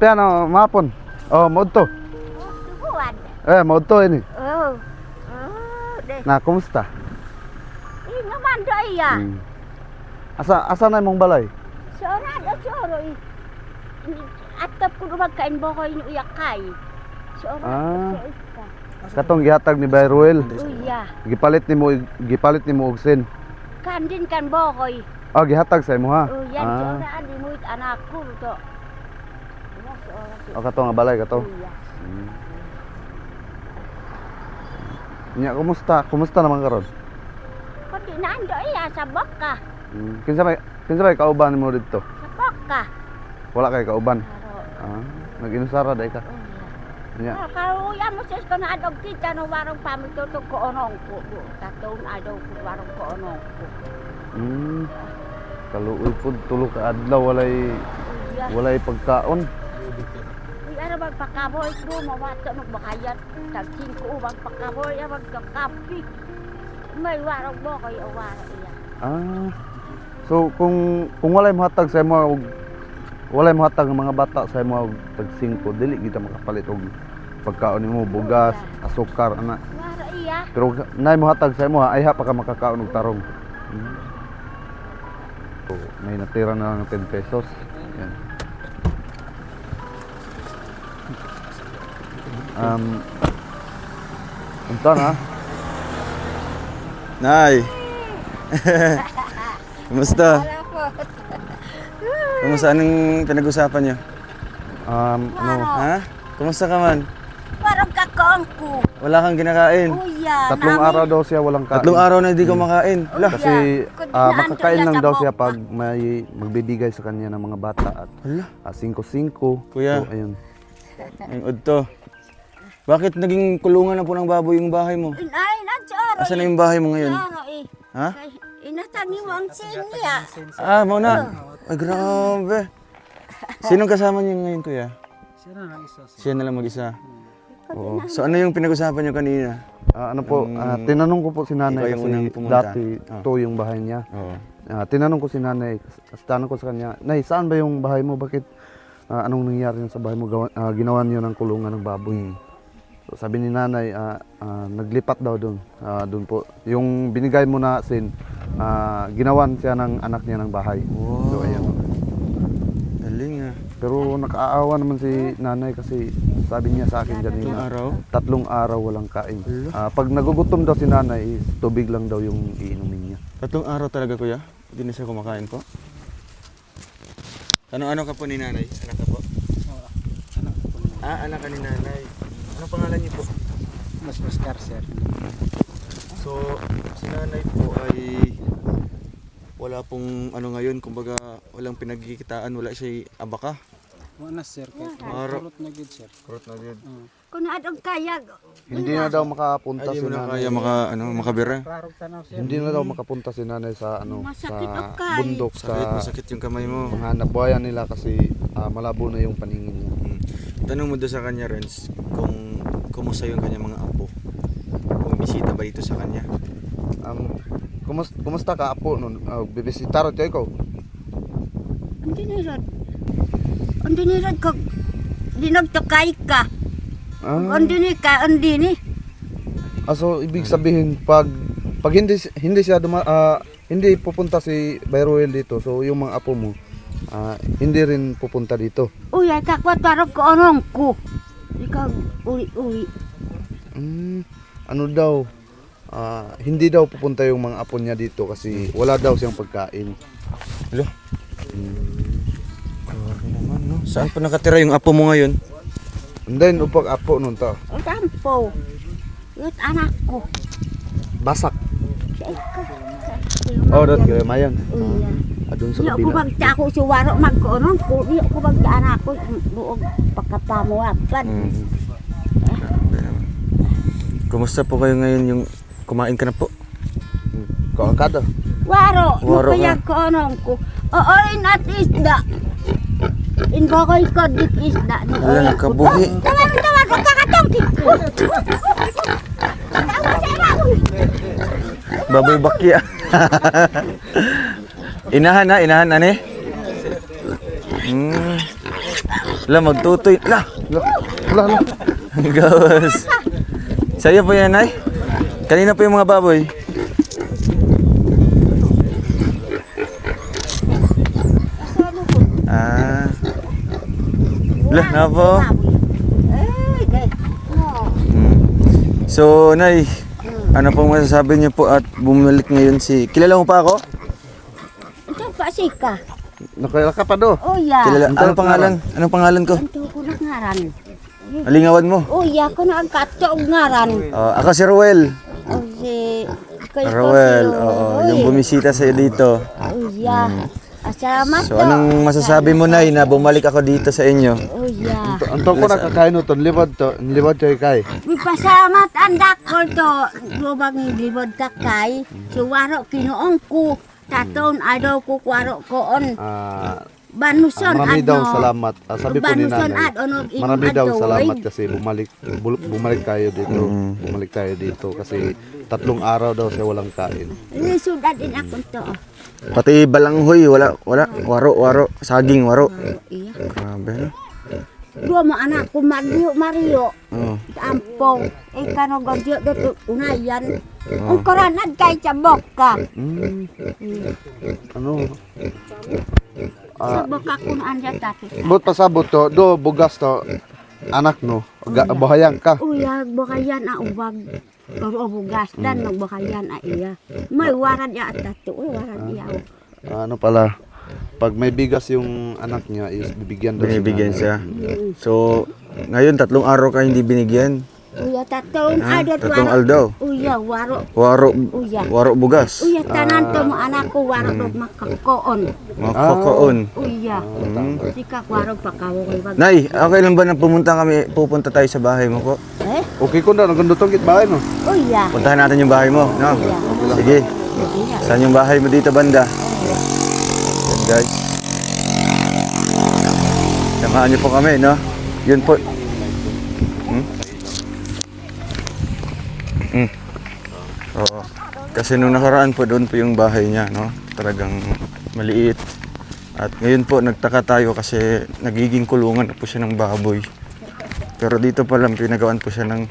piano mapon. Oh, modto. Buwan. Modto ini. Oh. Deh. Na, kumusta? Naman do iya. Asa na imong balay? Sora do soro. Atap ko magkain bo ko yung uyakay. Sora. Katong gihatag ni Bayruel. Uya. Gipalit nimo og sin. Kandin kan bo ko. Oh, gihatag sa imo ha. Yan sora adi mo anak ko to. O katong nga balay kato. Uya. Nya kumusta naman karon? Pati nando iya sa boka. Kinsa may kauban mo dito? Sa boka. Wala kay kauban. Aro. Nag-inusara day ka. Nya. Kalau ya mo sis kono adog kita no warung pamitutok ko onong ko. Tatong adog ko warung ko onong ko. Kaluoy pud tulo ka adlaw walay pagkaon. Ano magpakaboy do mawato magbakayat tag 5 ubang pakaboy magkakapi. May warong mo kayo wara iya. So kung walay mohatag sa imo walay mohatag ng mga bata sa imo tag 5 dili kita makapalit og pagkaon nimo bugas, asukar ana. Wara iya. Pero nay mohatag sa imo ay ha pa ka makakaon og tarong. So, may natira na lang 10 pesos. Yan. Unta na? Nay. Kumusta? Kumusta anong pinag-usapan niyo? Ano? Kumusta ka man? Warong kakaon ko. Wala kang kinakain. Uya. 3 araw daw siya walang kain. 3 araw na hindi kumakain. Wala. Kasi makakain lang daw siya pag may magbibigay sa kanya ng mga bata at Hala. 5-5. Kuya. So, ayun. Ang udto. Bakit naging kulungan na po ng baboy yung bahay mo? Ay, nagsoro. Asan na yung bahay mo ngayon? Soro eh. Ha? Inatani mo ang sinya. Mau na. Ay, grabe. Sinong kasama niyo ngayon, kuya? Siya na lang mag-isa. Oo. So ano yung pinag-usapan niyo kanina? Tinanong ko po si nanay Ikaw yung unang kasi pumunta. dati ito yung bahay niya. Oo. Tinanong ko si nanay, tanong ko sa kanya, Nay, saan ba yung bahay mo? Bakit anong nangyari sa bahay mo? Ginawa niyo ng kulungan ng baboy. So, sabi ni nanay, naglipat daw doon. Doon po. Yung binigay mo na sin, ginawan siya ng anak niya ng bahay. Wow. So, ayan. Galing ah. Pero nakaawa naman si nanay kasi sabi niya sa akin kanina, 3 araw walang kain. Pag nagugutom daw si nanay, tubig lang daw yung iinumin niya. 3 araw talaga, kuya? Hindi na siya kumakain po? Ano ka po ni nanay? Anak ka po? Anak ko po. Anak ka ni nanay. Ano pangalan niyo po? Mas Oscar, sir. So, si nanay po ay wala pong ano ngayon, kumbaga walang pinagkikitaan, wala siya abaka. Wala, sir. Araw. Kurot na good, sir. Kurot na yun. Kung adog kayag. Hindi na daw makapunta Ay, di si mo na nanay. kaya makabira. Klarong tanaw, sir. Hindi na daw makapunta si nanay sa Masakit sa ang kain. bundok Masakit yung kamay mo. mga nabuhayan nila kasi malabo na yung paningin niya. Tanong mo doon sa kanya, Renz, kung kumusta yung kanya mga apo. Kung bisita ba dito sa kanya. Kumusta ka apo nun? Bibisitar tayo ikaw. Hindi nirad ko. Dinagtakay ka. Hindi ka, hindi ni. So ibig sabihin pag hindi siya hindi pupunta si Bayruel dito, so yung mga apo mo hindi rin pupunta dito. Uy, ay kakwatwarog ko onong ko. Ikaw, uwi. Ano daw? Hindi daw pupunta yung mga apo niya dito kasi wala daw siyang pagkain. Hello? Grabe naman, no? Saan pa nakatira yung apo mo ngayon? And then upag apo nun to. O tampo. Yung anak ko. Basak. Sa ikaw. Oh, dat kaya mayan. Uy, Doon sa Iyo ko kabila. bagta ako si Waro magkonon ko. Iyo ko bagta anak ko. Buog pagkapamuwapan. Grabe naman. Kumusta po kayo ngayon yung kumain ka na po? Kaon ka daw. Waro, Waro mukayag ko onong ko. Oorin at isda. Inbokoy ko dik isda. Alam, kabuhi. Tawag ko kakatong. Baboy bakya. Inahan ane? La, magtutoy. La! Wala. Ang gawas. Sa'yo po yan, Nay? Kanina po yung mga baboy. Ah. La, na po. Eh, deh. No. So, Nay, ano pong masasabi niyo po at bumalik ngayon si... Kilala mo pa ako? Ito pa sika. Nakilala ka pa do. Oh ya. Kilala. Anong pangalan? Anong pangalan ko? Ito ko na ngaran. Alingawan mo. Oh ya, ko na ang kato og ngaran. Ako si Ruel. Oh si kay Ruel, oo. Yung bumisita sa'yo dito. Oh ya. Salamat So, anong masasabi mo, Nay, na bumalik ako dito sa inyo? Oh ya. Anto ko nakakain to, libod kay kay. Pasalamat andak ko to. Lubang libod takay. Suwaro kinuong ko. Taton adaw ko kwaro koon. Banuson Marami adno. daw salamat. Sabi po ni Banuson nanay. adno. Marami daw salamat kasi bumalik tayo dito. Bumalik tayo dito kasi 3 araw daw siya walang kain. Lisudad din ako to. Pati balanghoy, wala. Waro. Saging, waro. Iya. Grabe, no? Dua mo anak ko Mario. Oo. Ampong. Kano gagyo dito unayan. Ang koranad kay cabok ka. Ano? Sabok ako na anja tati. Bot pasabot to, do bugas to. Anak no, bahayang ka. Uya, bakayan a ubag. Pero bugas dan bakayan a iya. May warad ya at tato. Warad iya. Ano pala? Pag may bigas yung anak niya, is bibigyan daw Binibigyan siya. siya. So, ngayon 3 araw ka hindi binigyan. Uya taton ada Tatong aldaw. Uya waro. Uya. Waro bugas. Uya tanan to mo anak ko waro do makakoon. Mga kokoon. Uya. Sika waro pakawo kay bag. Nay, okay lang ba na pupunta tayo sa bahay mo po? Eh? Okay ko na, nagandutong bahay no. Uya. Puntahan natin yung bahay mo, no? Sige. Uya. Saan yung bahay mo dito, banda? Yan, guys. Samahan niyo po kami, no? Yun po. Oo. Kasi nung nakaraan po, doon po yung bahay niya, no? Talagang maliit. At ngayon po, nagtaka tayo kasi nagiging kulungan na po siya ng baboy. Pero dito pa lang, pinagawan po siya ng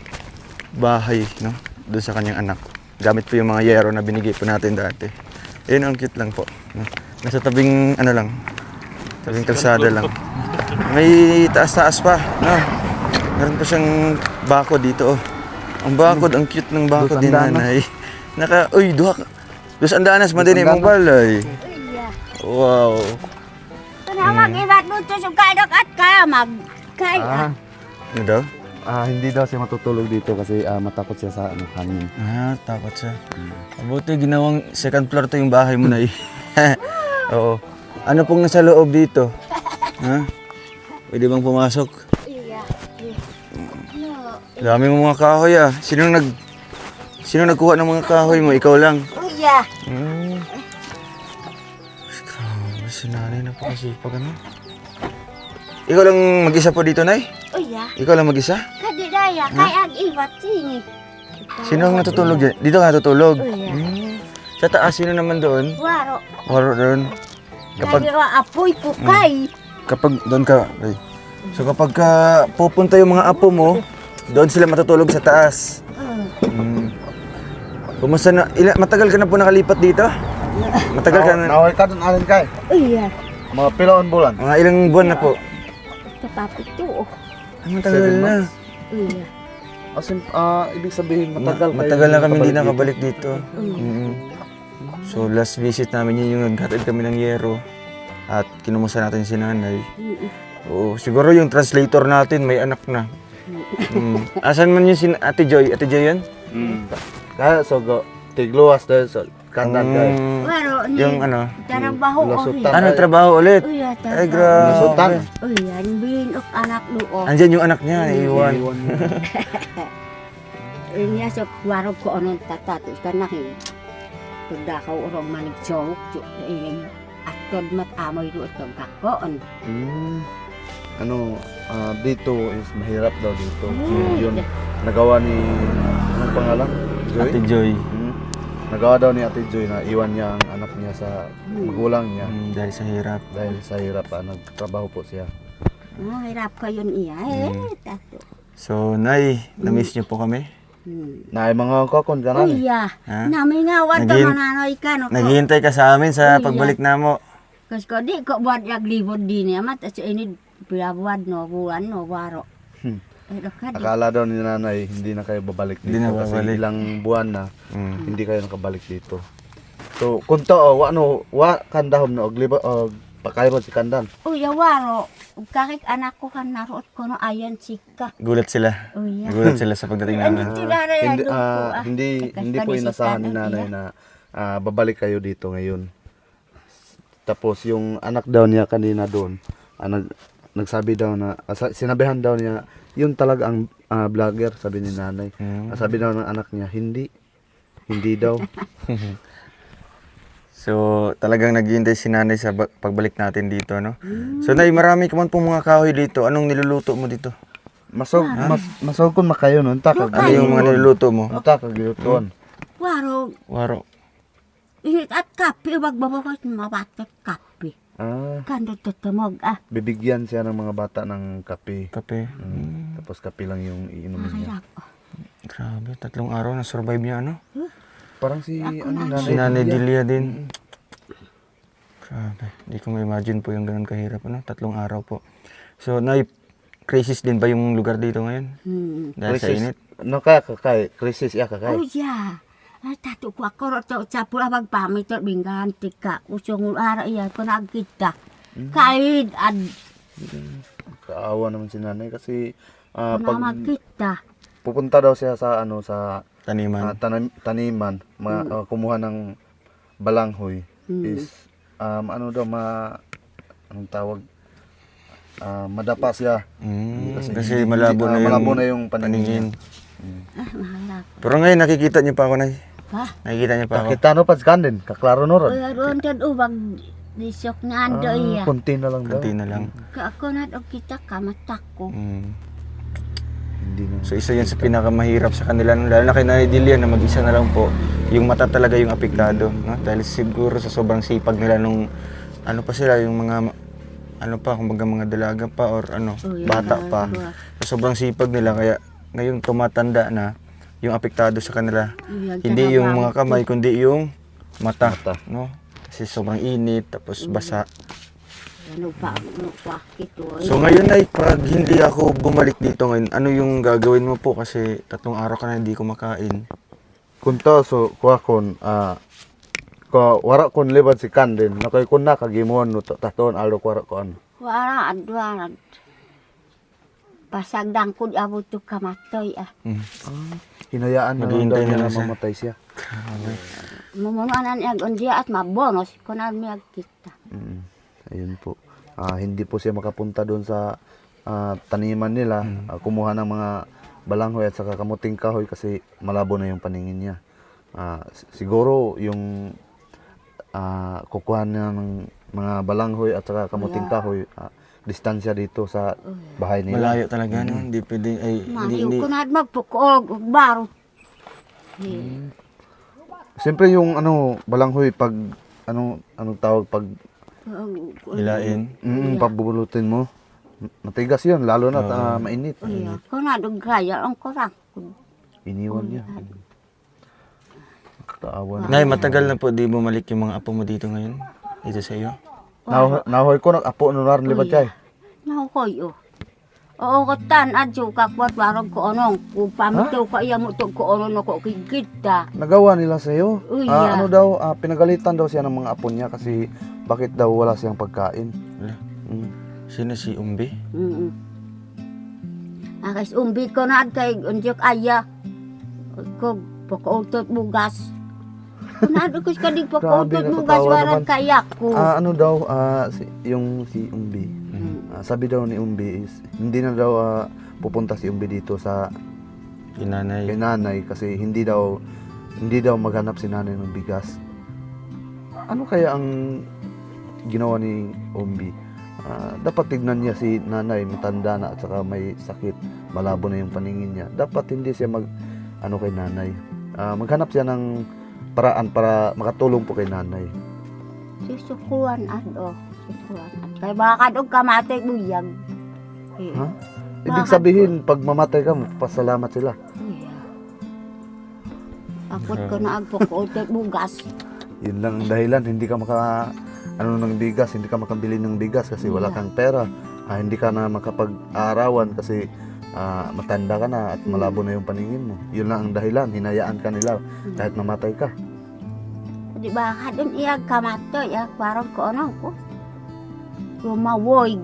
bahay, no? Doon sa kanyang anak. Gamit po yung mga yero na binigay po natin dati. Ayun, ang cute lang po. No? Nasa tabing, ano lang, tabing kalsada lang. May taas-taas pa, no? Meron pa siyang bako dito, oh. Ang bakod, ang cute ng bakod ni nanay. Uy, dos andanas, madini mong balay. Uya. Wow. Kana mag-ibat mo to sa kadok at kaya kay. Ano daw? Hindi daw siya matutulog dito kasi matakot siya sa hangin. Takot siya. Mabuti ginawang second floor to yung bahay mo na eh. Oo. Ano pong nasa loob dito? Ha? Pwede bang pumasok? Iya. No. Dami mo mga kahoy ah. Sino nagkuha ng mga kahoy mo? Ikaw lang. Uya. Grabe, si nanay napakasipag ano. Ikaw lang mag-isa po dito, Nay? Uya. Ikaw lang mag-isa? Kadi daya kay ag ibat sini. Sino ang natutulog dyan? Dito ka natutulog? Uya. Sa taas, sino naman doon? Waro. Waro doon. Kapag, Kadi wa apoy ko kay. kapag doon ka, ay. So kapag pupunta yung mga apo mo, doon sila matutulog sa taas. Kumusta na? Matagal ka na po nakalipat dito? Matagal ka na? Naway ka doon alin kay. Uya. Mga pilaon bulan. Mga ilang buwan na po? Kapapit to. Ay, matagal 7 na. months. Uya. Ibig sabihin matagal Matagal na kami hindi nakabalik nakabalik dito. So last visit namin yun yung naghatid kami ng yero. At kinumusta natin si nanay. Oo, siguro yung translator natin may anak na. Asan man yun si Ate Joy? Ate Joy yun? Kaya go tigluwas dahil sa kanan kay. Waro ni. Yung ano? Trabaho Lusutan. Ano trabaho ulit? Uya. Ay, grabe. Nasutan. Uya. Bilin of anak luo. Andyan yung anak niya, naiwan. Niya sa waro ko anong tatato ka na hin. Pagdakaw urong manigsaw. Atod matamoy doon itong kakoon. Dito is mahirap daw dito. Yun, nagawa ni, anong pangalan? Joy? Ate Joy. Nagawa daw ni Ate Joy na iwan niya ang anak niya sa magulang niya. Dahil sa hirap. Dahil sa hirap, nagtrabaho po siya. Hirap kayo iya tato. So, Nay, na-miss niyo po kami? Na mga kakon ka Oh na ni. iya. Ha? Nami nga wad Naging- mananoy ka no. Naghihintay ka sa amin sa Uy, pagbalik namo. Kas ko di ko buat yak libod din ya mat sa ini pinabuad no buwan no waro. Ka di. Akala daw ni nanay hindi na kayo babalik dito Hindi na kasi babalik. ilang buwan na Mm. hindi kayo nakabalik dito. So kung to wa kandahom na og libo og pakayro si kandan. Oh ya waro. Kakik anak ko kan naroot ko no ayan sika. Gulat sila. Oh iya. Gulat sila sa pagdating namin. Hindi hindi po inasahan ni nanay na babalik kayo dito ngayon. Tapos yung anak daw niya kanina doon, nagsabi daw na sinabihan daw niya yun talaga ang vlogger, sabi ni nanay. Sabi daw ng anak niya hindi daw. So, talagang naghihintay si nanay sa pagbalik natin dito, no? So, Nay, marami ka man pong mga kahoy dito. Anong niluluto mo dito? Masog kun makayo nun ta kag Ano yung mga niluluto mo? ta kag gilutuan. Waro. Waro. Init at kape wag babakot mabatat kape. Kando tutumog Bibigyan siya ng mga bata ng kape. Kape. Tapos kape lang yung iinumin niya. Mahirap. Grabe, 3 araw na survive niya, ano? Parang si Si Nanay Delia din. Grabe, hindi ko ma-imagine po yung ganun kahirap, ano? 3 araw po. So, Nay, crisis din ba yung lugar dito ngayon? Dahil sa init? No kaya kakay, krisis ya kakay. Oh ya. Ay tato ko ako to sa pula magpamit to binggan tika. Usong ara iya ko nagkita. Kahit ad Kaawa naman si nanay kasi na pag magkita. pupunta daw siya sa sa Taniman. taniman, kumuha ng balanghoy is ano daw anong tawag madapa siya Kasi malabo na yung paningin. Mahalap. Pero ngayon nakikita niyo pa ako, Nay. Ha? Nakikita niyo pa ako. Kita no pas kanden, kaklaro no ron. Ron tad ubag disok na ando iya. Konti na lang daw. Kanti na lang. Ka ako na og kita kamatak ko. Hindi na. So isa yan sa pinakamahirap sa kanila, lalo na kay Nanay Delia na mag-isa na lang po. Yung mata talaga yung apektado, no? Dahil siguro sa sobrang sipag nila nung ano pa sila, yung mga ano pa, kumbaga mga dalaga pa or ano, bata pa. Sa sobrang sipag nila kaya ngayon tumatanda na yung apektado sa kanila. Hindi yung mga kamay kundi yung mata, no? Kasi sobrang init tapos basa. Ano pa kito. So ngayon ay pag hindi ako bumalik dito ngayon, ano yung gagawin mo po kasi 3 araw ka na hindi kumakain. Kunto so kuha kon ko wara kon libad si kanden nakay kun na kagimuon no taton alo wara kon. Wala adwan. Pasagdang ko abot to kamatoy Hinayaan na lang daw Maghihintay na niya lang na siya. mamatay siya. Mumunuanan niya undiya at mabonos kunan mi kita. Ayun po. Hindi po siya makapunta doon sa taniman nila, kumuha ng mga balanghoy at saka kamuting kahoy kasi malabo na yung paningin niya. Siguro yung kukuha niya ng mga balanghoy at saka kamuting kahoy, distansya dito sa bahay nila. Malayo talaga, no? Hindi pwede, ay, hindi, Mahiw ko na magpukog baro. Siyempre yung balanghoy pag anong tawag pag hilain. pagbubulutin mo. Matigas 'yun lalo na mainit. Iya, ko na dugaya ang korak. Iniwan niya. Taawa na. Nay, matagal na po di bumalik yung mga apo mo dito ngayon? Dito sa iyo? Nahoy ko apo nunar libad kay. Nahukoy Oo ko tan adyo kakwat warog ko onong ku pamito ko iya mo tug ko ono no ko kigita. Nagawa nila sa iyo. Uy, yeah. Ano daw pinagalitan daw siya ng mga apo niya kasi bakit daw wala siyang pagkain. Wala. Sino si Umbi? Akas umbi ko na kay unjok aya. Ko pokoutot bugas. Kunado ko sa kadig pokoutot Grabe, bugas nakatawa warag naman. kayak ko. Ano daw si Umbi. Sabi daw ni Umbi is hindi na daw pupunta si Umbi dito sa kay Inanay. nanay kasi hindi daw maghanap si nanay ng bigas. Ano kaya ang ginawa ni Umbi? Dapat tignan niya si nanay, matanda na at saka may sakit, malabo na yung paningin niya. Dapat hindi siya kay nanay. Maghanap siya ng paraan para makatulong po kay nanay. Susukuan ado. Susukuan. Kay baka kadog kamatay buyag. Ha? Ibig sabihin, pag mamatay ka, pasalamat sila. Iya. Apot ko na agpok bugas. Yun lang ang dahilan, hindi ka ng bigas, hindi ka makabili ng bigas kasi wala kang pera. Hindi ka na makapag-aarawan kasi matanda ka na at malabo na yung paningin mo. Yun lang ang dahilan, hinayaan ka nila kahit mamatay ka. Di ba hadon iyag kamato iyag parang ko ano ko. Rumawoy.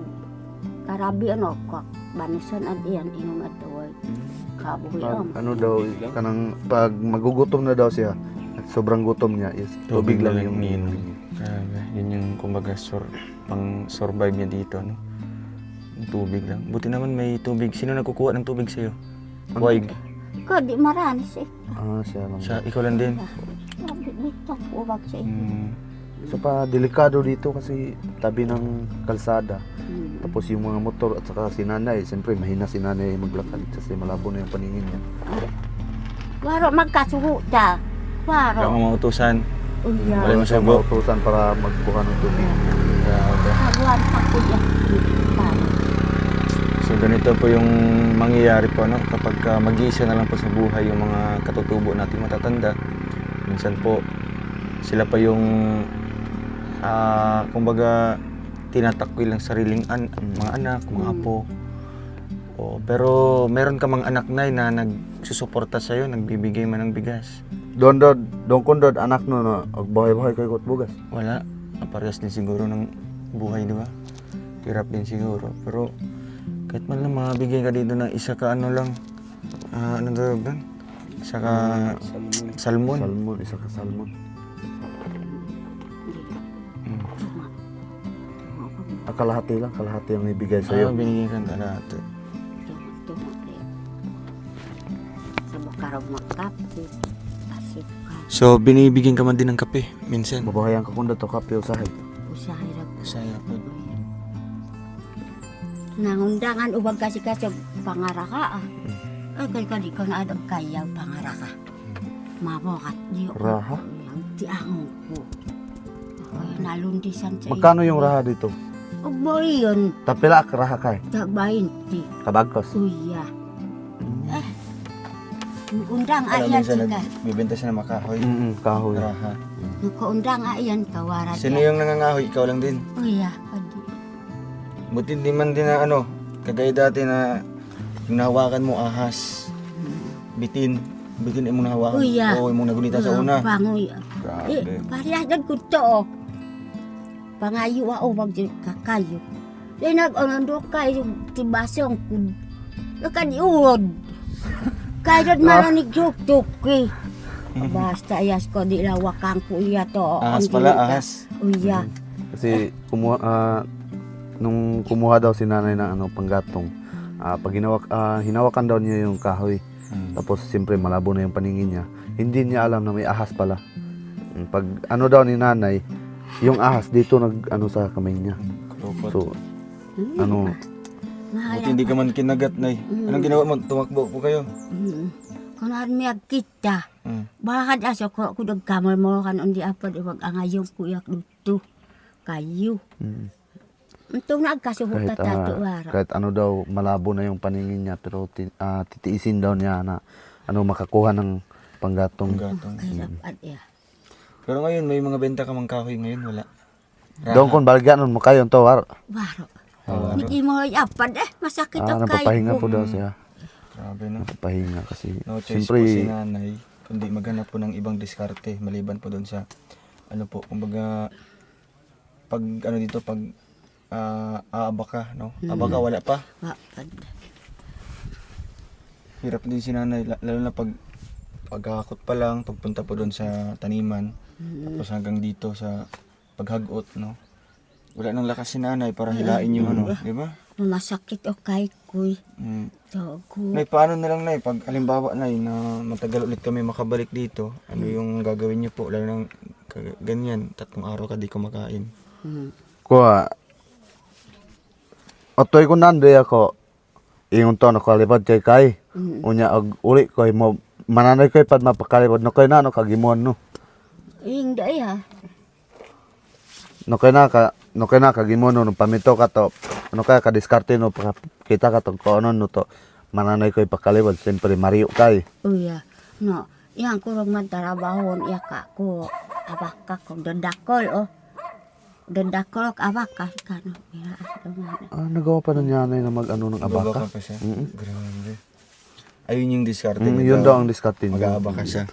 Karabi ano ko. Banuson at iyan inong atoy. Kabuhi Ano daw, pag magugutom na daw siya at sobrang gutom niya is tubig lang yung iniinom niya. Grabe, yun yung kumbaga pang survive niya dito, no? Yung tubig lang. Buti naman may tubig. Sino nagkukuha ng tubig sa'yo? Waig. Ko di maranis eh. Siya lang. Ikaw lang din. Bitak ubag siya. So pa delikado dito kasi tabi ng kalsada. Tapos yung mga motor at saka si nanay, siyempre mahina si nanay maglakad kasi malabo na yung paningin niya. Waro magkasuhuta. Kaya Waro. kung mautusan, Uya. wala mo Siya sa buhok. mautusan para magbuka ng tubig. Grabe. Haguan pa ko yan. So ganito po yung mangyayari po, no? Kapag mag-iisa na lang po sa buhay yung mga katutubo natin matatanda, minsan po sila pa yung kumbaga tinatakwil ng sariling mga anak, mga apo. Pero meron ka mga anak na nagsusuporta sa'yo, nagbibigay man ng bigas. Doon anak no, buhay-buhay kay kot bugas. Wala, parehas din siguro ng buhay, di ba? Hirap din siguro. Pero kahit man lang mabigay ka dito ng isa ka lang, ano tawag doon? Isa ka salmon. Salmon, isa ka salmon. Kalahati ang ibigay sa'yo. Binigay ka lahat. Sa bukaraw makapit. Asukan. So, binibigyan ka man din ng kape, minsan. Mabuhayan ka kung dato kape usahay. Usahay ra ko. Saya po. Nangundangan ubag kasi pangaraka. Ay kay ko na adong kaya pangaraka. Mabokat di Raha? Di ahong ko. Ay nalundisan sa Magkano yung raha dito? Ugboy yun. Tapila ak raha kay. Tagbayin ti. Kabagkos. Uya. Undang ayan sika. Bibenta siya ng makahoy. Kahoy. Raha. Nakaundang ayan kawara. Sino yung nangangahoy? Ikaw lang din. Uya. Kadi. Buti di man din na kagaya dati na yung nahawakan mo ahas. Bitin mo nahawakan. Uya. Oo, yung nagunita sa una. Pangoy. Grabe. Pariyadan ko to. Pangayo wag kakayo. Di nag-onondo kayo tibasong kud. Nakadiurod. Kayo marinig tuk-tuk eh. Basta ayas ko di lawakang ko iya to. Ahas pala, ahas. Uya. Kasi nung kumuha daw si nanay ng panggatong, pag hinawakan daw niya yung kahoy. Tapos siyempre malabo na yung paningin niya. Hindi niya alam na may ahas pala. Pag daw ni nanay, yung ahas dito sa kamay niya. Kalupot. So, Buti hindi ka man kinagat, Nay. Anong ginawa mo? Tumakbo po kayo. Kunahan mi kita. Bakit aso ko nagkamal mo kan undi apad wag angayong kuyak dito. Kayo. Untung nagkasuhuta tato wara. kahit daw malabo na yung paningin niya pero titiisin daw niya na makakuha ng panggatong. Kaya dapat ya. Pero ngayon, may mga benta ka mang kahoy ngayon, wala. Doon kung balganon mo kayo to war. Waro. Hindi mo yapad masakit ang kayo. Napapahinga po daw siya. Grabe, no? Napapahinga kasi No choice po si nanay, kundi maghanap po ng ibang diskarte, maliban po doon sa, kumbaga, pag, pag, aabaka, no? Abaka, wala pa. Wapad. Hirap din si nanay, lalo na pagkakot pa lang, pagpunta po doon sa taniman, tapos hanggang dito sa paghagot, no? Wala nang lakas si nanay para hilain yung di ba? Masakit o kay kuy. Togo. Nay, paano na lang, Nay, pag halimbawa, Nay, na matagal ulit kami makabalik dito, ano yung gagawin niyo po, lalo nang ganyan, 3 araw ka di kumakain. Kuha. Otoy ko nandoy ako. Ingon to nakalipad kay. Unya uli ko mo mananay ko pad mapakalipad no kay na kagimon no. Hindi ha. No kay na kagimon no pamito ka to. ano ka kadiskarte no kita ka tong ano no to mananay ko ipakalibad siyempre Mario kay. Uya, no. Yang kurang mantarabahon iya ka ko abaka ko dadakol oh. Dadakol ak abaka kano. Mira Nagawa pa na nanay na mag-ano ng abaka. Magbabaka pa siya. Grabe. Ayun yung diskarte Yun daw ang diskarte niya. Mag-aabaka siya.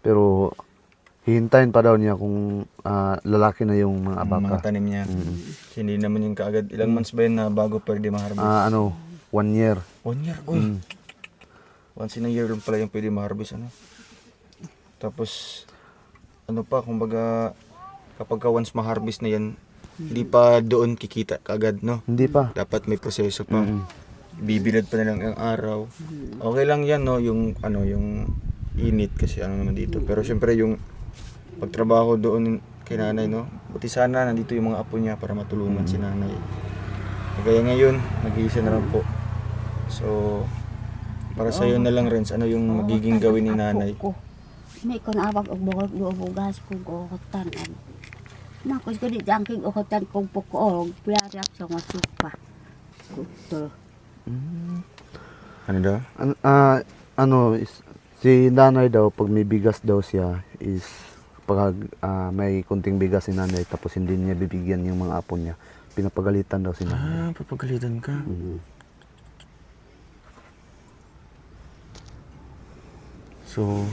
Pero hihintayin pa daw niya kung lalaki na yung mga abaka. Mga tanim niya. Kasi hindi naman yung kaagad. Ilang months ba yun na bago pwede ma-harvest? 1 year. 1 year? Uy! Once in a year lang pala yung pwede ma-harvest. Ano? Tapos, ano pa, kumbaga, kapag once ma-harvest na yan, hindi pa doon kikita kaagad, no? Hindi pa. Dapat may proseso pa. Bibilad pa na lang ang araw. Okay lang yan, no? Yung, yung init kasi ano naman dito. Pero syempre yung pagtrabaho doon kay nanay, no? Buti sana nandito yung mga apo niya para matulungan si nanay. Kaya ngayon, nag-iisa na lang po. So, para sa'yo na lang, Renz, ano yung magiging gawin ni nanay? May kon abak og bogol do bugas kung kokotan. Makos ko di jangking kokotan kung pokol, piarak sa masupa. Kuto. Ano daw? Si nanay daw pag may bigas daw siya is pag may kunting bigas si nanay tapos hindi niya bibigyan yung mga apo niya, pinapagalitan daw si nanay. Papagalitan ka. So,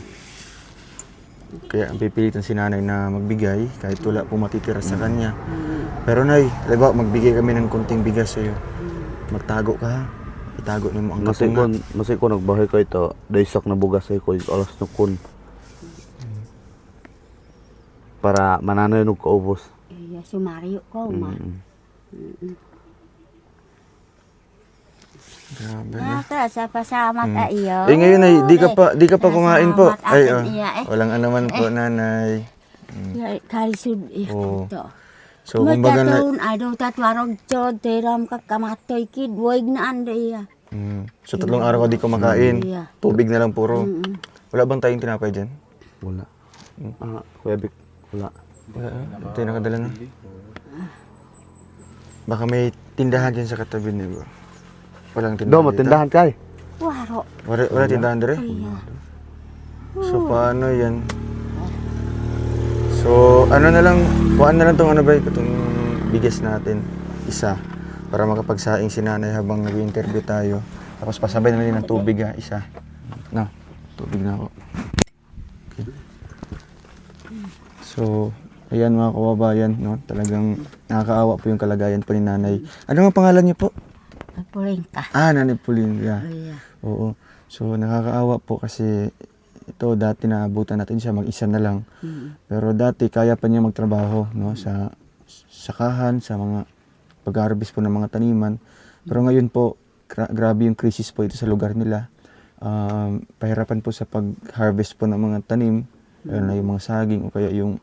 kaya ang pipilitan si nanay na magbigay kahit wala po matitira sa kanya. Pero nay, halimbawa magbigay kami ng kunting bigas sa'yo. Magtago ka ha. Itago mo ang kasunga. Masik ko nagbahay ko ito, daysak na bugas ay ko alas nukon. Para mananay nung kaubos. Iya sumario ko ma. Grabe. Sa pasalamat iyo. Ngayon ay di ka pa kumain po. Salamat Ay, akin iya walang anuman po nanay. Karisud Oo. ito. So kumbaga na Magkataon ado tatwarog chod teram kakamatoy kid woig na anda iya. So 3 araw ka di kumakain. Iya. Tubig na lang puro. Wala bang tayong tinapay dyan? Wala. Kuya Vic, wala. Wala. Ito yung nakadala na. Baka may tindahan dyan sa katabi niyo. Walang tindahan Do mo tindahan kay. Waro. Wala tindahan dire? Iya. So paano yan? So ano na lang, kuhaan na lang tong ano ba itong bigas natin, isa. Para makapagsaing si nanay habang nag-interview tayo. Tapos pasabay na rin ng tubig ha, isa. No, tubig na ako. Okay. So, ayan mga kababayan, no? Talagang nakakaawa po yung kalagayan po ni nanay. Ano ang pangalan niyo po? Pulingka. Nanay Pulinga. Iya. Oo. So, nakakaawa po kasi ito dati naabutan natin siya mag-isa na lang. Pero dati kaya pa niya magtrabaho, no, sa sakahan, sa mga pag-harvest po ng mga taniman. Pero ngayon po, grabe yung crisis po ito sa lugar nila. Pahirapan po sa pag-harvest po ng mga tanim, na yung mga saging o kaya yung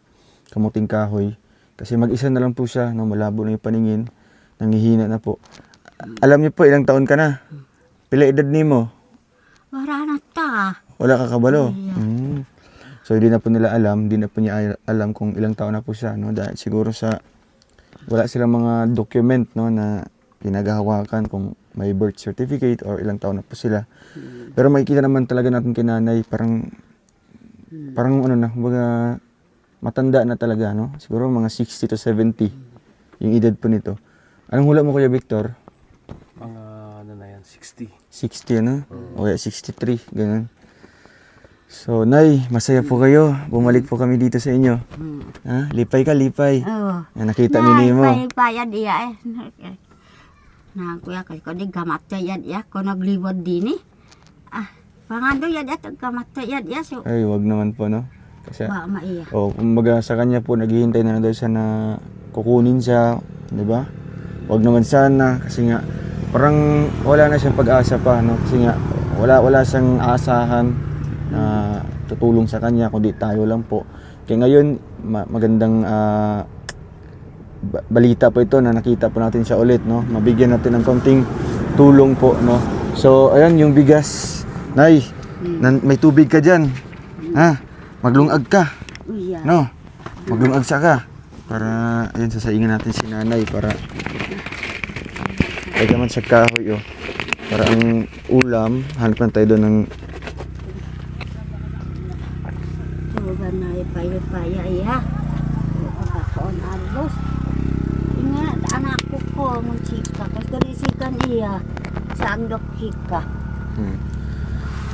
kamuting kahoy. Kasi mag-isa na lang po siya, no, malabo na yung paningin, nangihina na po. Alam niyo po, ilang taon ka na? Pila edad ni mo? Wala na ta. Wala ka kabalo? So hindi na po nila alam, hindi na po niya alam kung ilang taon na po siya, no? Dahil siguro sa wala silang mga document, no, na pinaghahawakan kung may birth certificate or ilang taon na po sila. Pero makikita naman talaga natin kay nanay, parang ano na, kumbaga matanda na talaga, no? Siguro mga 60 to 70 yung edad po nito. Anong hula mo, Kuya Victor? Mga ano na yan, 60. 60, ano? O kaya 63, ganun. So, Nay, masaya po kayo. Bumalik po kami dito sa inyo. Ha? Lipay ka, lipay. Oo. Nakita ni mo. Payad iya na kuya ko di gamatay yad iya ko naglibod din pangando yad at gamatay yad iya so Ay, wag naman po, no? Kasi, ba maiya. kumbaga sa kanya po, naghihintay na daw siya na kukunin siya, di ba? Wag naman sana, kasi nga, parang wala na siyang pag-asa pa, no? Kasi nga, wala siyang asahan na tutulong sa kanya, kundi tayo lang po. Kaya ngayon, magandang balita po ito na nakita po natin siya ulit, no? Mabigyan natin ng konting tulong po, no? So, ayan yung bigas. Nay, may tubig ka dyan. Ha? Maglungag ka. Iya. No? Maglungag sa ka. Para, ayan, sasaingan natin si nanay para Lagyan man sa kahoy, oh. Para ang ulam, hanap lang tayo doon ng Tuga na ipaya-paya iya. Pagkakaon alos. Nga, anak ko ng chika. Kasi kanisikan iya. Sa andok chika.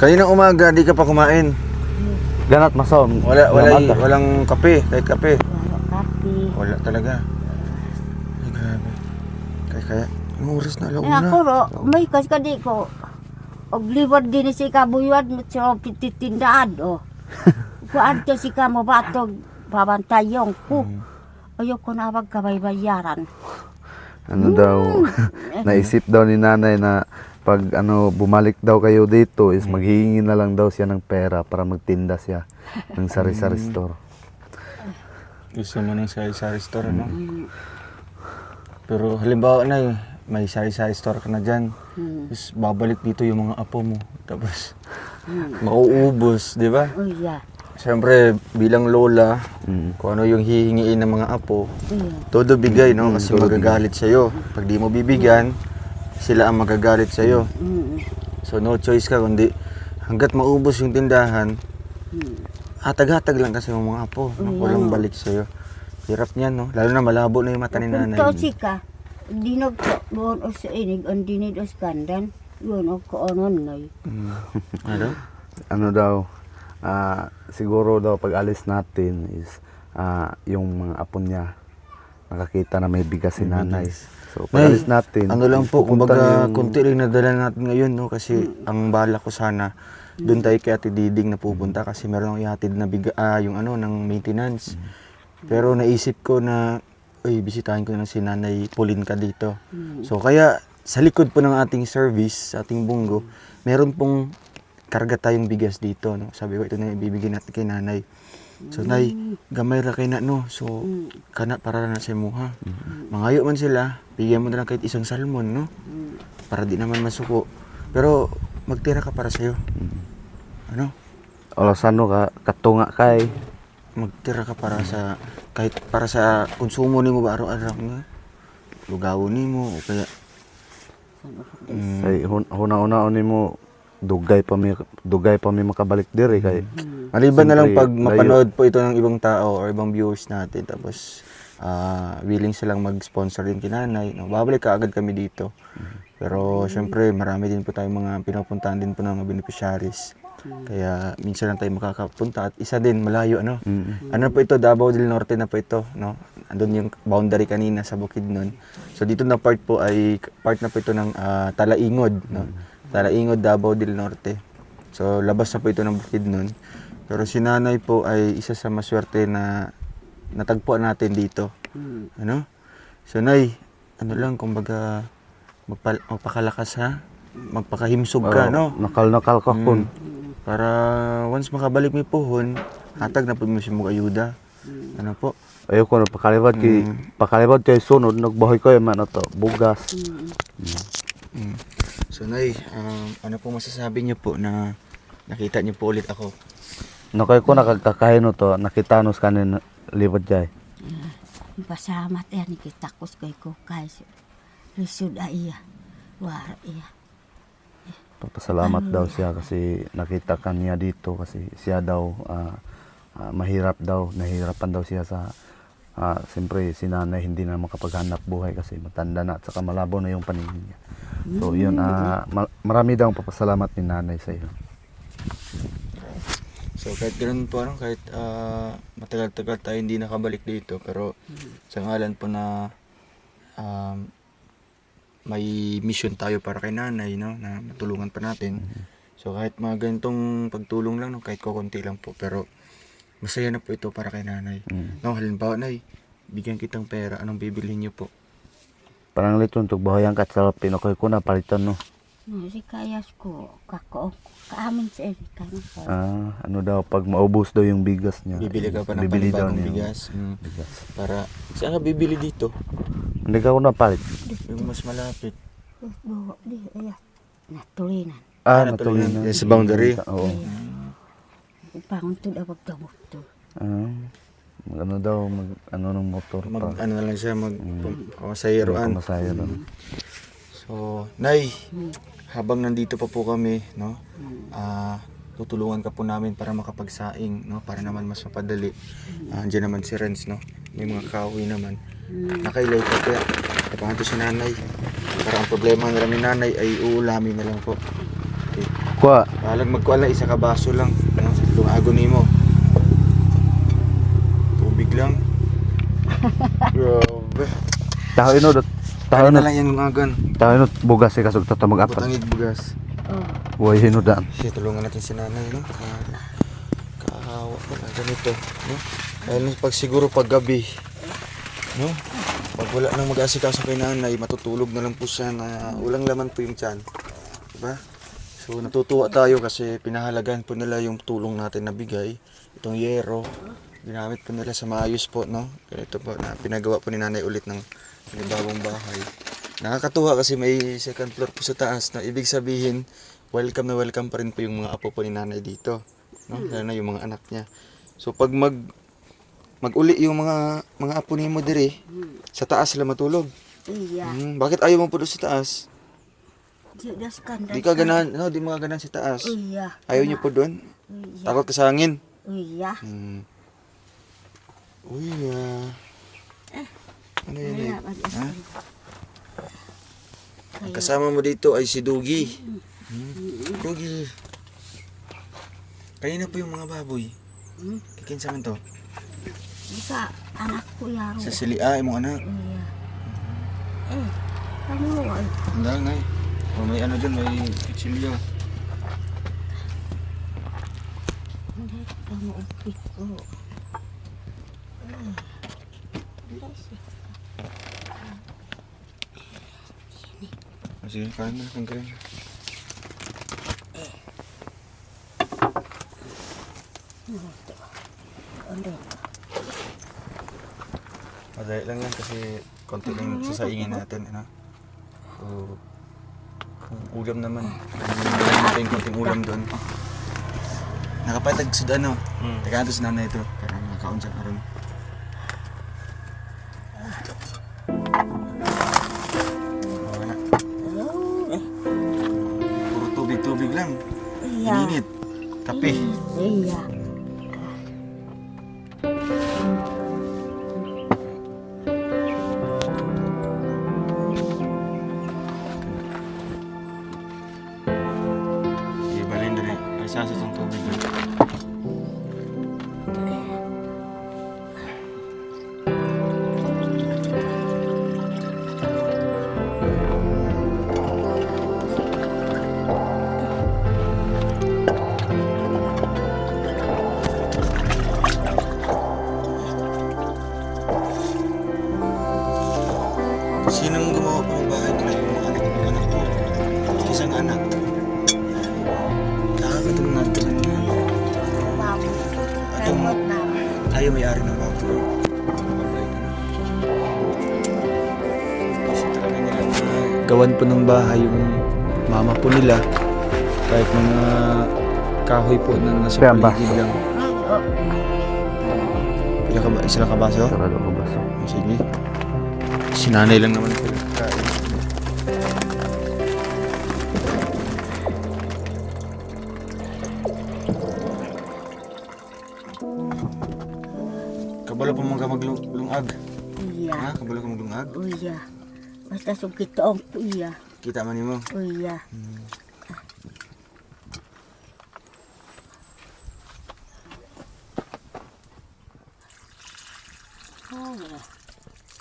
Kaninang umaga, di ka pa kumain. Ganat masom. Walang kape, kahit kape. Wala kapi. Wala talaga. Ay, grabe. Kaya, anong oras na Ako alauna? ro, may kasi ko. Og liwat din si kabuyad mo sa pititindaan o. Kuan ka si kamo batog babantayong ko. Ayoko na magkabaybayaran. Ano daw, naisip daw ni nanay na pag bumalik daw kayo dito is maghihingi na lang daw siya ng pera para magtinda siya ng sari-sari store. Gusto mo ng sari-sari store, no? Pero halimbawa na may sari-sari store ka na dyan. Tapos babalik dito yung mga apo mo. Tapos mauubos, di ba? Oh yeah. Siyempre, bilang lola, kung ano yung hihingiin ng mga apo, Yeah. todo bigay, no? Kasi todo magagalit sa'yo. Pag di mo bibigyan, sila ang magagalit sa'yo. So, no choice ka, kundi hanggat maubos yung tindahan, hatag-hatag lang kasi yung mga apo. No? Walang balik sa'yo. Hirap niyan, no? Lalo na malabo na yung mata ni nanay. Ito sika. Dinog doon o sa inig ang dinid o skandan. Yun o koonon na Ano? Ano daw, siguro daw pag alis natin is yung mga apo niya nakakita na may bigas si nanay. So pag alis natin, Ano lang po, pupunta kumbaga, yung- kunti lang nadala natin ngayon, no? Kasi ang bala ko sana, doon tayo kay Ate Diding na pupunta kasi meron akong ihatid na yung ng maintenance. Pero naisip ko na, bisitahin ko na si Nanay Pauline ka dito. So kaya, sa likod po ng ating service, sa ating bunggo, meron pong karga tayong bigas dito, no? Sabi ko, ito na ibibigay natin kay Nanay. So, Nay, gamay ra kay na, no? So, kana para na sa imuha. Mangayo man sila, bigyan mo na lang kahit isang salmon, no? Para di naman masuko. Pero, magtira ka para sa'yo. Ano? Olasano ka, katunga kay. Magtira ka para sa, kahit para sa konsumo nimo ba araw-araw, no? Lugawon nimo, o kaya, Ay, huna-una mo, dugay pa mi makabalik diri kay. maliban na lang Siyempre, pag mapanood po ito ng ibang tao or ibang viewers natin, tapos willing silang mag-sponsor din kinanay, no? Babalik ka agad kami dito. Pero syempre marami din po tayong mga pinupuntahan din po ng mga beneficiaries. Kaya minsan lang tayo makakapunta at isa din malayo, ano? Ano po ito, Davao del Norte na po ito, no? Andun yung boundary kanina sa Bukidnon. So dito na part po ay part na po ito ng Talaingod, no? Talaingod, Davao del Norte. So labas na po ito ng Bukidnon. Pero si nanay po ay isa sa maswerte na natagpuan natin dito. Ano? So nay, ano lang, kumbaga magpakalakas ha. Magpakahimsog ka, no? Nakal-nakal ka kun. Para once makabalik may puhon, hatag na po mo siya mag-ayuda. Ano po? Ayoko na pakalibad kay sunod nagbahoy ko man to bugas. So nay, ano po masasabi niyo po na nakita niyo po ulit ako? Nakay ko nakagkakain to nakita nos kanin libad jay. Pasalamat yan kita ko kay ko kay lisod iya. War iya. Papasalamat daw siya kasi nakita kanya dito kasi siya daw mahirap daw, nahihirapan daw siya sa siyempre si nanay hindi na makapaghanap buhay kasi matanda na at saka malabo na yung paningin niya. So yun, marami daw papasalamat ni nanay sa iyo. So kahit ganoon po, kahit matagal-tagal tayo hindi nakabalik dito, pero sa ngalan po na may mission tayo para kay nanay, no, na matulungan pa natin. So kahit mga ganitong pagtulong lang, no, kahit kukunti lang po, pero masaya na po ito para kay nanay. No, halimbawa, nay, bigyan kitang pera, anong bibilhin niyo po? Parang liton tug bahayan kat sa pinokoy ko na palitan no. Si kayas ko kako kaamin sa Erika no. Ano daw pag maubos daw yung bigas niya. Bibili ka pa ng bibili daw panibagong niya. bigas. Bigas. Para, saan ka bibili dito? Hindi ka ko na palit. Yung mas malapit. Di iya. Natulinan. Natuloy na. Sa boundary. Oo. Pangon to daw pagdamot to. Ano daw ng motor pa. Ano na lang siya, pamasaheroan. Masaya daw. So, Nay, habang nandito pa po kami, no? Tutulungan ka po namin para makapagsaing, no? Para naman mas mapadali. Andiyan naman si Renz, no? May mga kahoy naman. Nakailay ka kaya. Napanganto si nanay. Para ang problema nila ni nanay ay uulamin na lang po. Okay. Kuha. Balag magkuala, isa ka baso lang. No? Lumago ni mo. Tubig lang. Grabe. Taho ino dot. Taho Kaya na ino. lang yung lumagan. Taho ino bugas kay kasug ta mag-apat. Butangig bugas. Buhay hinudan. Sige, tulungan natin si nanay, no? Kahawa pa na ganito, no? Dahil pag siguro pag gabi, no? Pag wala nang mag-asikaso kay nanay, matutulog na lang po siya na walang laman po yung tiyan. Diba? So, natutuwa tayo kasi pinahalagan po nila yung tulong natin na bigay. Itong yero, ginamit po nila sa maayos po, no? Ganito po, na pinagawa po ni nanay ulit ng panibagong bahay. Nakakatuwa kasi may second floor po sa taas na ibig sabihin, welcome na welcome pa rin po yung mga apo po ni nanay dito. No? Lalo na yung mga anak niya. So pag mag-uli yung mga apo ni mo dire, sa taas sila matulog. Iya. Bakit ayaw mo po doon sa taas? Judas kanda. Di ka ganahan, no? Di mga ganahan sa taas. Iya. Ayaw niyo po doon? Iya. Takot ka sa hangin? Iya. Uy, ano yun? Iya. Ha? Ang kasama mo dito ay si Dugi. Dugi. Kanina po yung mga baboy. Kikinsa man to? Bisa anak ko yaro. Sa Silia, imong anak. Iya. Kamu ay. Hindi nga eh. O may ano dyan, may kitsilyo. Hindi kamu upit ko. Sige, kain na, kain. Madali lang yan kasi konti lang yung sasaingin natin, ano? So, kung ulam naman, meron natin konting ulam doon. Nakapatag sa ano, taga-antos na na ito, para makakaon sa karon. Puro tubig-tubig lang, Iya. ininit, kape. Iya. Sige, balin dali. Ay, sasas ang tubig doon. Sinong gumawa po ng bahay nila? Yung anak mo? Isang anak. Nakakatulong natin na. Babu. Atong Remote namin. tayo may-ari ng bago. Kasi talaga nila gawan po ng bahay yung mama po nila. Kahit mga kahoy po na nasa Piyamba. paligid lang. Sila kabaso? Sarado ko baso. Sige. Sinanay lang naman po. Kain. Kabalo pa mga maglungag. Iya. Ha? Kabalo ka maglungag? Iya. Basta sugit ang iya. Kita man mo. Iya. Oh,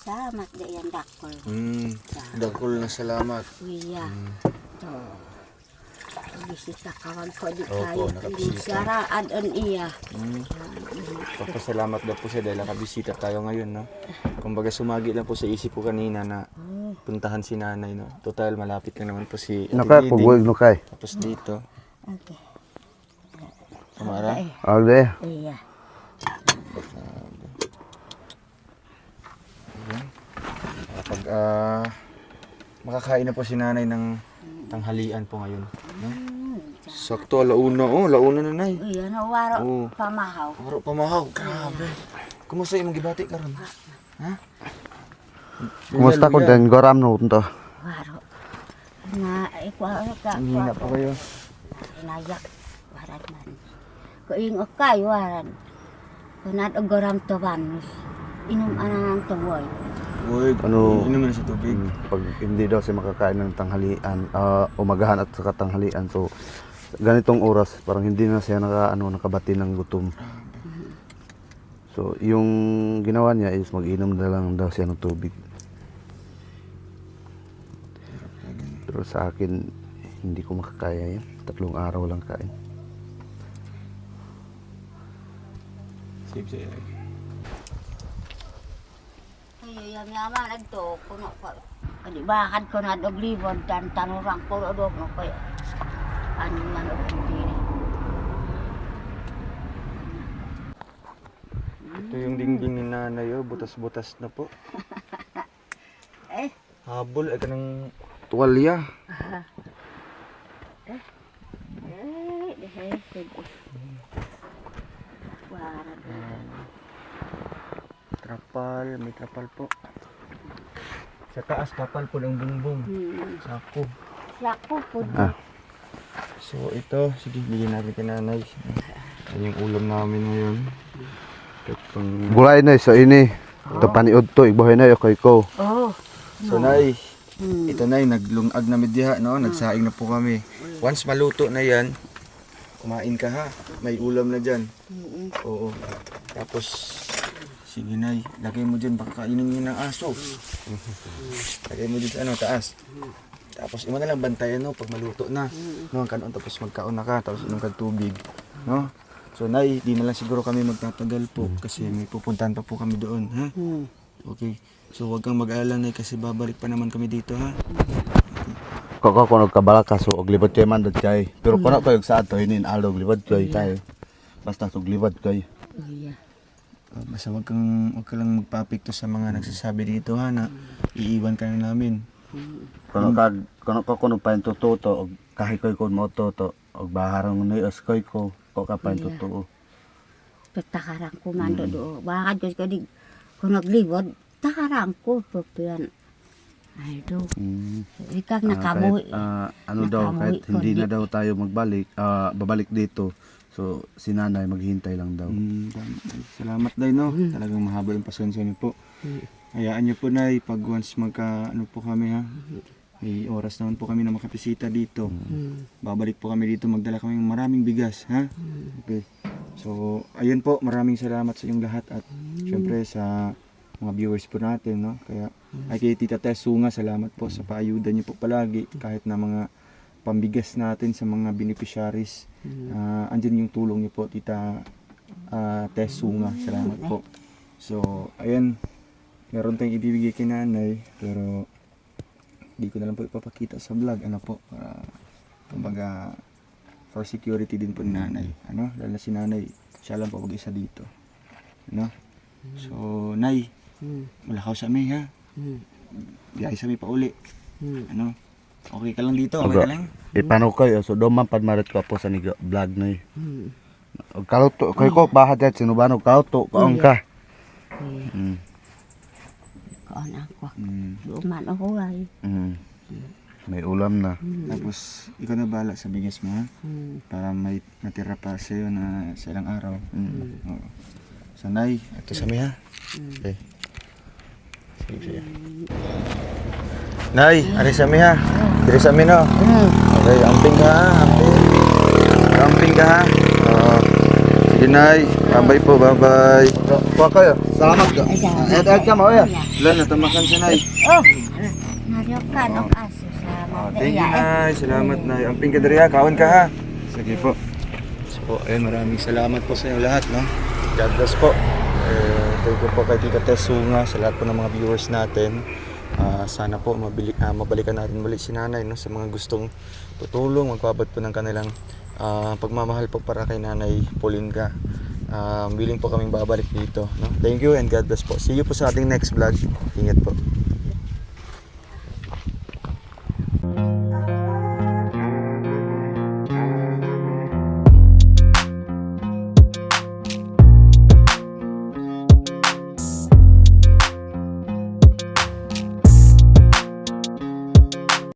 salamat na yan, dakol. Dakol na salamat. Iya. To. Bisita kawan ko di Opo, kayo. nakabisita. Saraan an iya. Papasalamat daw po siya dahil nakabisita tayo ngayon, no? Kumbaga sumagi lang po sa isip ko kanina na puntahan si nanay, no? Total, malapit lang naman po si Ate Nakay Diding. pugoy no kay. Tapos dito, Okay. Samara. Agde. Iya. Kapag makakain na po si nanay ng tanghalian po ngayon, no? Sakto, launa. Oh, launa na, nay. Iya, nawaro Oo. pamahaw. Paro pamahaw. Grabe. Kumusta imong gibati karon? Ha? Kumusta ko Luya. den goram no to. Waro. Na ikuha ka. Hihina po kayo. Nayak. Waran man. Kuing okay waran. Kunad ogorang tuwan. Inom anang tuwoy. Uy, Ano? inuman na sa tubig. Pag hindi daw siya makakain ng tanghalian, umagahan at saka tanghalian, so ganitong oras parang hindi na siya nakabati ng gutom. So yung ginawa niya is mag-inom na lang daw siya ng tubig. Pero sa akin hindi ko makakaya yan. 3 araw lang kain. Save siya. Ay, yung yaman nagto, kuno ko. Kadi bakad ko na doglibon dan tanurang ko do mo ko. Ano yan o hindi. Ito yung dingding ni nanay, oh. Butas-butas na po. Eh, Habol, ay kanang tuwalya. sige. Waran. Trapal, may trapal po. Sa taas, trapal po ng bungbong. Sako. Sako po. Ah. So ito, sige, bigyan natin kay nanay. Yan yung ulam namin ngayon. Ito pang... Gulay na so ini. Ito paniod to, igbahay na okay ko. Oh. So nay, ito nay, naglungag na midya, no? Nagsaing na po kami. Once maluto na yan, kumain ka ha. May ulam na dyan. Oo. Tapos, sige nay, lagay mo dyan, baka kainin yun ng aso. Lagay mo dyan sa ano, taas. Tapos, ima na lang bantayan, no, pag maluto na. No, kanon, tapos magkaon na ka, tapos inom ka tubig. No? So, nay, di na lang siguro kami magtatagal po kasi may pupuntahan pa po kami doon, ha? Okay. So, huwag kang mag-alala, nay, kasi babalik pa naman kami dito, ha? Koko ko nagkabala ka so og libad kay man kay. Pero kuno ko yung sa ato hinin alog libad kay kay. Basta og libad kay. Oh, yeah. Basta wag ka lang magpapikto sa mga nagsasabi dito, ha, na iiwan ka na namin. Kuno ko pa yung totoo og kahit koy ko mo to og baharang ni koy ko ka pa yung totoo. Takarang ko mando do. Bakad ko di ko naglibod. Takarang ko papian. Ay do. Ikak nakabuhi. Ano daw kahit Nakamuhi hindi kundi. na daw tayo babalik dito. So si nanay maghihintay lang daw. Salamat, Day, no? Talagang mahaba yung pasensya niyo po. Hayaan niyo po, Nay, pag once ano po kami, ha? May oras naman po kami na makabisita dito. Babalik po kami dito, magdala kami ng maraming bigas, ha? Okay. So, ayun po, maraming salamat sa inyong lahat at syempre sa mga viewers po natin, no? Kaya ay kay Tita Tess Sunga, salamat po sa paayuda niyo po palagi kahit na mga pambigas natin sa mga beneficiaries. Andyan yung tulong niyo po, Tita Tess Sunga. Salamat po. So, ayan, meron tayong ibibigay kay nanay pero di ko na lang po ipapakita sa vlog, ano po, kumbaga for security din po ni nanay, ano, lalo na si nanay, siya lang po mag-isa dito, ano. So, nay, malakaw sa amin, ha, biyahe sa amin pa uli, ano, okay ka lang dito, okay ka lang. Ipano kayo so do man padmarit ko po sa niga vlog na eh. Og kaluto kay ko bahad at sinubanog kauto kaon ka. Kaon ako. Luman ako ay. May ulam na. Tapos, ikaw na bahala sa bigas mo, ha, para may natira pa sa'yo na sa ilang araw. Oo. So, nay, ito sa amin, ha. Okay. Sige. Nay, ari sa amin, ha. Diri sa amin, no. Okay, amping ka, ha. Amping ka, ha. Sige, nay. Bye-bye po, bye-bye. Kuha kayo. Salamat ka. Ay ka mo ya. Wala, natamakan siya, nay. Oh. Naryokan ang aso sa Thank you, mataya. nay. Salamat, nay. Amping ka diri, ha. Kawan ka, ha. Sige po. So, ayun, maraming salamat po sa inyo lahat, no. God bless po. Thank you po kay Tita Tess Sunga, sa lahat po ng mga viewers natin. Sana po mabalikan natin muli si nanay, no, sa mga gustong tutulong, magpabot po ng kanilang pagmamahal po para kay Nanay Paulinka. Willing po kaming babalik dito, no? Thank you and God bless po. See you po sa ating next vlog. Ingat po.